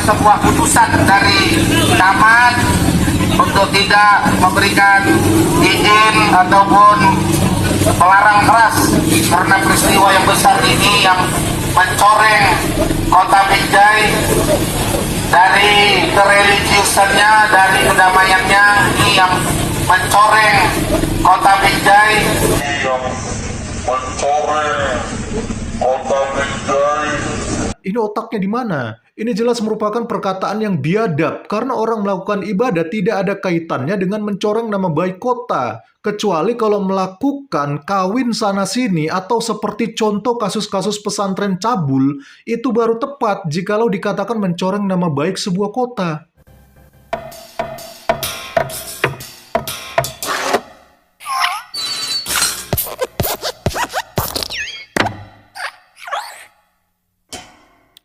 sebuah putusan dari camat untuk tidak memberikan izin ataupun melarang keras karena peristiwa yang besar ini yang mencoreng kota Binjai dari kereligiusannya, dari kedamaiannya, ini yang mencoreng kota Binjai, Ini otaknya di mana? Ini jelas merupakan perkataan yang biadab karena orang melakukan ibadah tidak ada kaitannya dengan mencoreng nama baik kota. Kecuali kalau melakukan kawin sana-sini atau seperti contoh kasus-kasus pesantren cabul, itu baru tepat jikalau dikatakan mencoreng nama baik sebuah kota.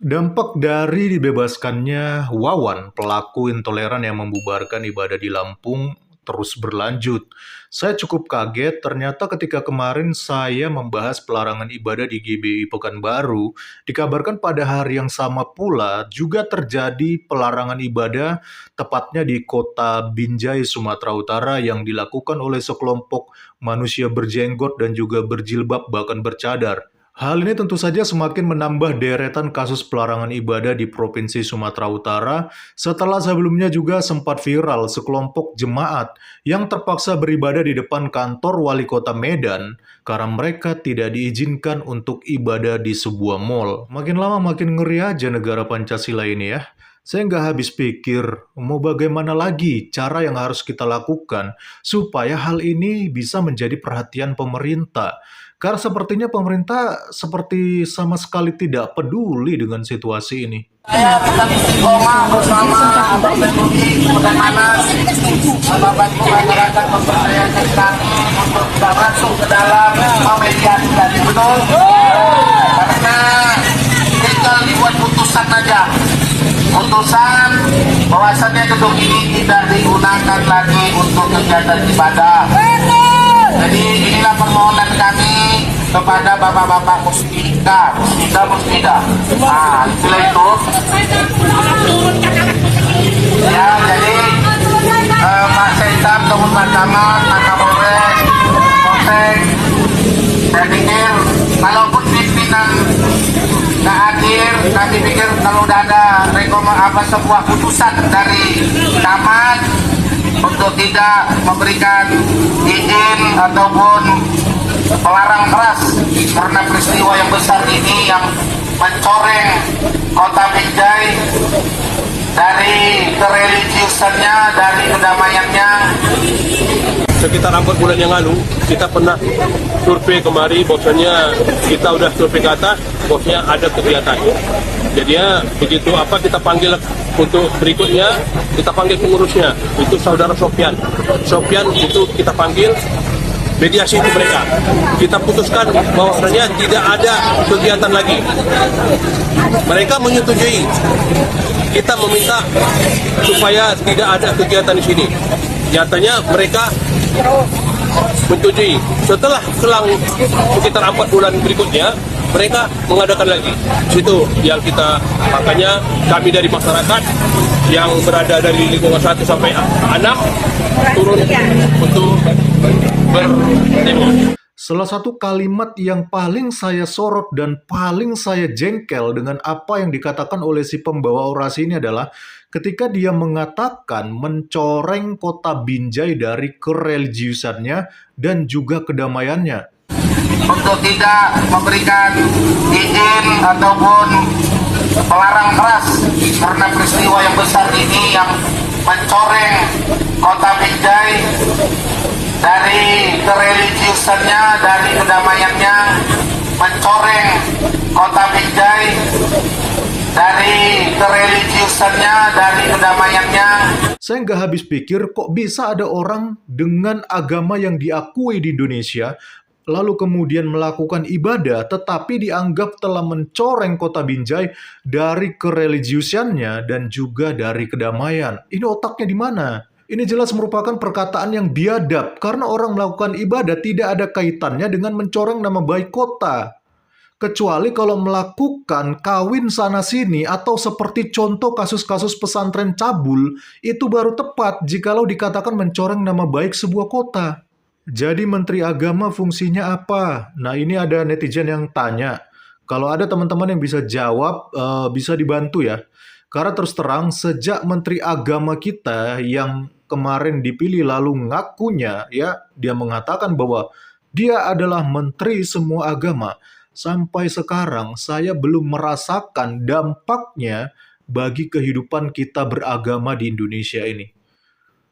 Dampak dari dibebaskannya Wawan, pelaku intoleran yang membubarkan ibadah di Lampung, terus berlanjut. Saya cukup kaget, ternyata ketika kemarin saya membahas pelarangan ibadah di GBI Pekanbaru, dikabarkan pada hari yang sama pula juga terjadi pelarangan ibadah, tepatnya di kota Binjai, Sumatera Utara, yang dilakukan oleh sekelompok manusia berjenggot dan juga berjilbab bahkan bercadar. Hal ini tentu saja semakin menambah deretan kasus pelarangan ibadah di Provinsi Sumatera Utara setelah sebelumnya juga sempat viral sekelompok jemaat yang terpaksa beribadah di depan kantor wali kota Medan karena mereka tidak diizinkan untuk ibadah di sebuah mal. Makin lama makin ngeri aja negara Pancasila ini ya. Saya nggak habis pikir, mau bagaimana lagi cara yang harus kita lakukan supaya hal ini bisa menjadi perhatian pemerintah. Karena sepertinya pemerintah seperti sama sekali tidak peduli dengan situasi ini. Saya tetap istiqomah bersama Abang Budi bagaimana membantu masyarakat mempercayakan kami untuk tidak masuk ke dalam memediasi tadi, betul? Karena tinggal dibuat putusan aja, putusan bahwasannya gedung ini tidak digunakan lagi untuk kegiatan ibadah. Jadi inilah permohonan kami kepada bapak-bapak muslidah. Nah, istilah itu. Ya, jadi Pak Sekdam, Tunggu Pak Camat, Pak Kapolres, Polsek, saya pikir kalaupun pimpinan nggak hadir, kami pikir kalau udah ada sebuah putusan dari camat untuk tidak memberikan izin ataupun melarang keras karena peristiwa yang besar ini yang mencoreng kota Binjai dari kereligiusannya, dari kedamaiannya. Sekitar 4 bulan yang lalu kita pernah survei kemari, bahwasanya kita udah survei ke atas, bahwasanya ada kegiatan. Jadi ya begitu apa kita panggil untuk berikutnya, kita panggil pengurusnya, itu saudara Sofyan. Sofyan itu kita panggil, mediasi itu mereka. Kita putuskan bahwasanya tidak ada kegiatan lagi. Mereka menyetujui. Kita meminta supaya tidak ada kegiatan di sini. Nyatanya mereka menyetujui. Setelah selang sekitar 4 bulan berikutnya, mereka mengadakan lagi. Situ yang kita, makanya kami dari masyarakat yang berada dari lingkungan 1 sampai 6 turun untuk berdemo. Salah satu kalimat yang paling saya sorot dan paling saya jengkel dengan apa yang dikatakan oleh si pembawa orasi ini adalah ketika dia mengatakan mencoreng kota Binjai dari kereligiusannya dan juga kedamaiannya. Untuk tidak memberikan izin ataupun melarang keras karena peristiwa yang besar ini yang mencoreng kota Binjai dari kereligiusannya, dari kedamaiannya, mencoreng kota Binjai dari kereligiusannya, dari kedamaiannya. Saya nggak habis pikir kok bisa ada orang dengan agama yang diakui di Indonesia lalu kemudian melakukan ibadah tetapi dianggap telah mencoreng kota Binjai dari kereligiusannya dan juga dari kedamaian. Ini otaknya di mana? Ini jelas merupakan perkataan yang biadab karena orang melakukan ibadah tidak ada kaitannya dengan mencoreng nama baik kota. Kecuali kalau melakukan kawin sana-sini atau seperti contoh kasus-kasus pesantren cabul, itu baru tepat jikalau dikatakan mencoreng nama baik sebuah kota. Jadi Menteri Agama fungsinya apa? Nah, ini ada netizen yang tanya. Kalau ada teman-teman yang bisa jawab, bisa dibantu ya. Karena terus terang, sejak Menteri Agama kita yang kemarin dipilih lalu ngakunya, ya, dia mengatakan bahwa dia adalah Menteri semua agama. Sampai sekarang saya belum merasakan dampaknya bagi kehidupan kita beragama di Indonesia ini.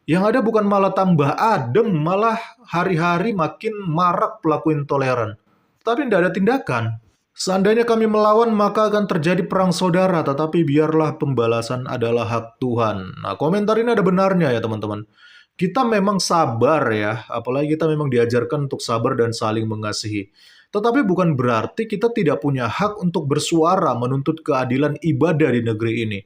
Yang ada bukan malah tambah adem, malah hari-hari makin marak pelaku intoleran. Tapi tidak ada tindakan. Seandainya kami melawan, maka akan terjadi perang saudara, tetapi biarlah pembalasan adalah hak Tuhan. Nah, komentar ini ada benarnya ya teman-teman. Kita memang sabar ya, apalagi kita memang diajarkan untuk sabar dan saling mengasihi. Tetapi bukan berarti kita tidak punya hak untuk bersuara menuntut keadilan ibadah di negeri ini.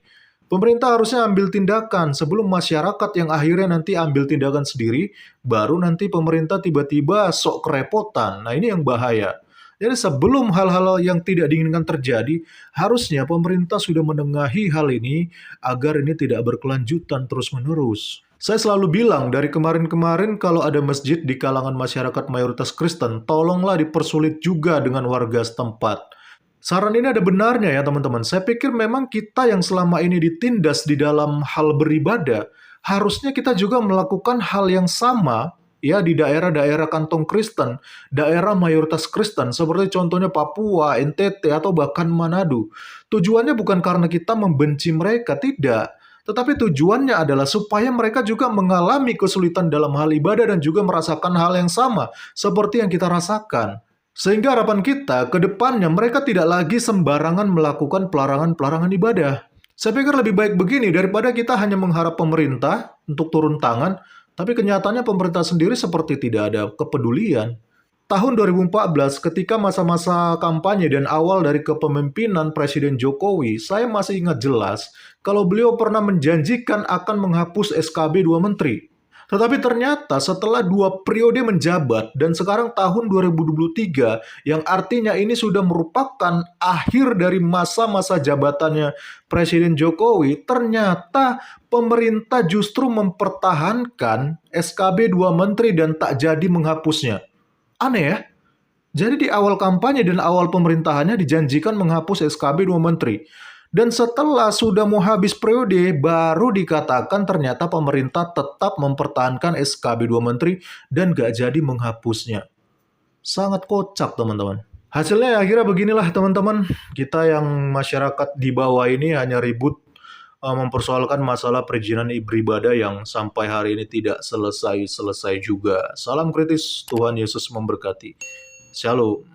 Pemerintah harusnya ambil tindakan sebelum masyarakat yang akhirnya nanti ambil tindakan sendiri, baru nanti pemerintah tiba-tiba sok kerepotan. Nah, ini yang bahaya. Jadi sebelum hal-hal yang tidak diinginkan terjadi, harusnya pemerintah sudah menengahi hal ini agar ini tidak berkelanjutan terus-menerus. Saya selalu bilang dari kemarin-kemarin kalau ada masjid di kalangan masyarakat mayoritas Kristen, tolonglah dipersulit juga dengan warga setempat. Saran ini ada benarnya ya teman-teman. Saya pikir memang kita yang selama ini ditindas di dalam hal beribadah, harusnya kita juga melakukan hal yang sama ya di daerah-daerah kantong Kristen, daerah mayoritas Kristen seperti contohnya Papua, NTT atau bahkan Manado. Tujuannya bukan karena kita membenci mereka, tidak. Tetapi tujuannya adalah supaya mereka juga mengalami kesulitan dalam hal ibadah dan juga merasakan hal yang sama seperti yang kita rasakan. Sehingga harapan kita ke depannya mereka tidak lagi sembarangan melakukan pelarangan-pelarangan ibadah. Saya pikir lebih baik begini daripada kita hanya mengharap pemerintah untuk turun tangan, tapi kenyataannya pemerintah sendiri seperti tidak ada kepedulian. Tahun 2014 ketika masa-masa kampanye dan awal dari kepemimpinan Presiden Jokowi, saya masih ingat jelas kalau beliau pernah menjanjikan akan menghapus SKB 2 Menteri. Tetapi ternyata setelah 2 periode menjabat dan sekarang tahun 2023 yang artinya ini sudah merupakan akhir dari masa-masa jabatannya Presiden Jokowi, ternyata pemerintah justru mempertahankan SKB 2 Menteri dan tak jadi menghapusnya. Aneh ya? Jadi di awal kampanye dan awal pemerintahannya dijanjikan menghapus SKB 2 Menteri. Dan setelah sudah mau habis periode, baru dikatakan ternyata pemerintah tetap mempertahankan SKB 2 Menteri dan gak jadi menghapusnya. Sangat kocak teman-teman. Hasilnya akhirnya beginilah teman-teman. Kita yang masyarakat di bawah ini hanya ribut mempersoalkan masalah perizinan beribadah yang sampai hari ini tidak selesai-selesai juga. Salam kritis, Tuhan Yesus memberkati. Shalom.